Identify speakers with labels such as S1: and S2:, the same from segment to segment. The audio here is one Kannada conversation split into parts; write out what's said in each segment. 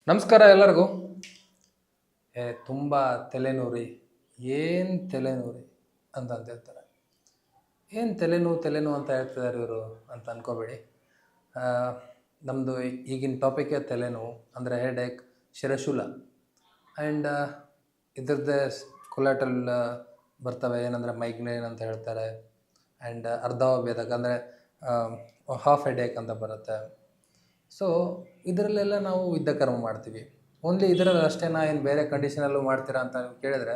S1: ನಮಸ್ಕಾರ ಎಲ್ಲರಿಗೂ. ತುಂಬ ತಲೆನೋರಿ, ಏನು ತಲೆನೋರಿ ಅಂತ ಹೇಳ್ತಾರೆ. ಏನು ತಲೆನೋವು ಅಂತ ಹೇಳ್ತಿದ್ದಾರೆ ಇವರು ಅಂತ ಅಂದ್ಕೋಬೇಡಿ. ನಮ್ಮದು ಈಗಿನ ಟಾಪಿಕೇ ತಲೆನೋವು, ಅಂದರೆ ಹೆಡೇಕ್, ಶಿರಶೂಲ ಆ್ಯಂಡ್ ಇದ್ರದ್ದೇ ಕೊಲಾಟ್ರಲ್ ಬರ್ತವೆ. ಏನಂದರೆ ಮೈಗ್ರೇನ್ ಅಂತ ಹೇಳ್ತಾರೆ, ಆ್ಯಂಡ್ ಅರ್ಧಾವಭೇದಕ ಅಂದರೆ ಹಾಫ್ ಹೆಡೇಕ್ ಅಂತ ಬರುತ್ತೆ. ಸೊ ಇದರಲ್ಲೆಲ್ಲ ನಾವು ಯುದ್ಧ ಕರ್ಮ ಮಾಡ್ತೀವಿ. ಓನ್ಲಿ ಇದರಲ್ಲಿ ಅಷ್ಟೇನಾ, ಏನು ಬೇರೆ ಕಂಡೀಷನಲ್ಲೂ ಮಾಡ್ತೀರಾ ಅಂತ ನೀವು ಕೇಳಿದ್ರೆ,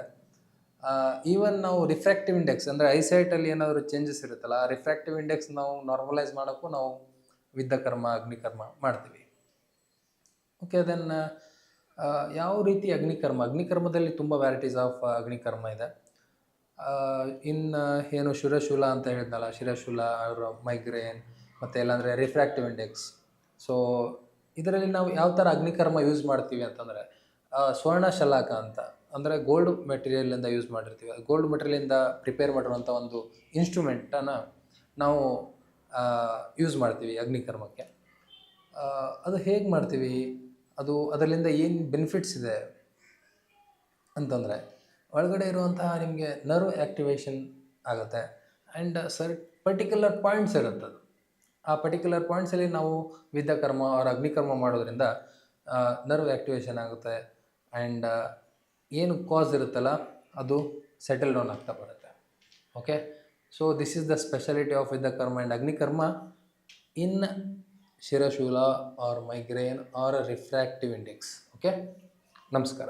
S1: ಈವನ್ ನಾವು ರಿಫ್ರ್ಯಾಕ್ಟಿವ್ ಇಂಡೆಕ್ಸ್ ಅಂದರೆ ಐಸೈಟಲ್ಲಿ ಏನಾದರೂ ಚೇಂಜಸ್ ಇರುತ್ತಲ್ಲ, ಆ ರಿಫ್ರ್ಯಾಕ್ಟಿವ್ ಇಂಡೆಕ್ಸ್ ನಾವು ನಾರ್ಮಲೈಸ್ ಮಾಡೋಕ್ಕೂ ನಾವು ಯುದ್ಧ ಕರ್ಮ, ಅಗ್ನಿಕರ್ಮ ಮಾಡ್ತೀವಿ. ಓಕೆ, ದೆನ್ ಯಾವ ರೀತಿ ಅಗ್ನಿಕರ್ಮದಲ್ಲಿ ತುಂಬ ವ್ಯಾರೈಟೀಸ್ ಆಫ್ ಅಗ್ನಿಕರ್ಮ ಇದೆ. ಏನು ಶಿರಶೂಲ ಅಂತ ಹೇಳಿದ್ನಲ್ಲ, ಶಿರಶೂಲ ಅವರು ಮೈಗ್ರೇನ್ ಮತ್ತು ಇಲ್ಲಾಂದರೆ ರಿಫ್ರ್ಯಾಕ್ಟಿವ್ ಇಂಡೆಕ್ಸ್. ಸೊ ಇದರಲ್ಲಿ ನಾವು ಯಾವ ಥರ ಅಗ್ನಿಕರ್ಮ ಯೂಸ್ ಮಾಡ್ತೀವಿ ಅಂತಂದರೆ, ಸ್ವರ್ಣ ಶಲಾಕ ಅಂತ, ಅಂದರೆ ಗೋಲ್ಡ್ ಮೆಟೀರಿಯಲಿಂದ ಯೂಸ್ ಮಾಡಿರ್ತೀವಿ. ಗೋಲ್ಡ್ ಮೆಟೀರಿಯಲಿಂದ ಪ್ರಿಪೇರ್ ಮಾಡಿರುವಂಥ ಒಂದು ಇನ್ಸ್ಟ್ರೂಮೆಂಟನ್ನು ನಾವು ಯೂಸ್ ಮಾಡ್ತೀವಿ ಅಗ್ನಿಕರ್ಮಕ್ಕೆ. ಅದು ಹೇಗೆ ಮಾಡ್ತೀವಿ, ಅದರಿಂದ ಏನು ಬೆನಿಫಿಟ್ಸ್ ಇದೆ ಅಂತಂದರೆ, ಒಳಗಡೆ ಇರುವಂತಹ ನಿಮಗೆ ನರ್ವ್ ಆ್ಯಕ್ಟಿವೇಶನ್ ಆಗುತ್ತೆ. ಆ್ಯಂಡ್ ಪರ್ಟಿಕ್ಯುಲರ್ ಪಾಯಿಂಟ್ಸ್ ಇರುತ್ತೆ. ಆ ಪರ್ಟಿಕ್ಯುಲರ್ ಪಾಯಿಂಟ್ಸಲ್ಲಿ ನಾವು ಯುದ್ಧ ಕರ್ಮ ಅವ್ರ ಅಗ್ನಿಕರ್ಮ ಮಾಡೋದ್ರಿಂದ ನರ್ವ್ ಆ್ಯಕ್ಟಿವೇಶನ್ ಆಗುತ್ತೆ. ಆ್ಯಂಡ್ ಏನು ಕಾಸ್ ಇರುತ್ತಲ್ಲ ಅದು ಸೆಟಲ್ ಡೌನ್ ಆಗ್ತಾ ಬರುತ್ತೆ. Okay, so this is the speciality of ಯುದ್ಧ ಕರ್ಮ ಆ್ಯಂಡ್ ಅಗ್ನಿಕರ್ಮ ಇನ್ ಶಿರಶೂಲ or migraine or refractive index. Okay, ನಮಸ್ಕಾರ.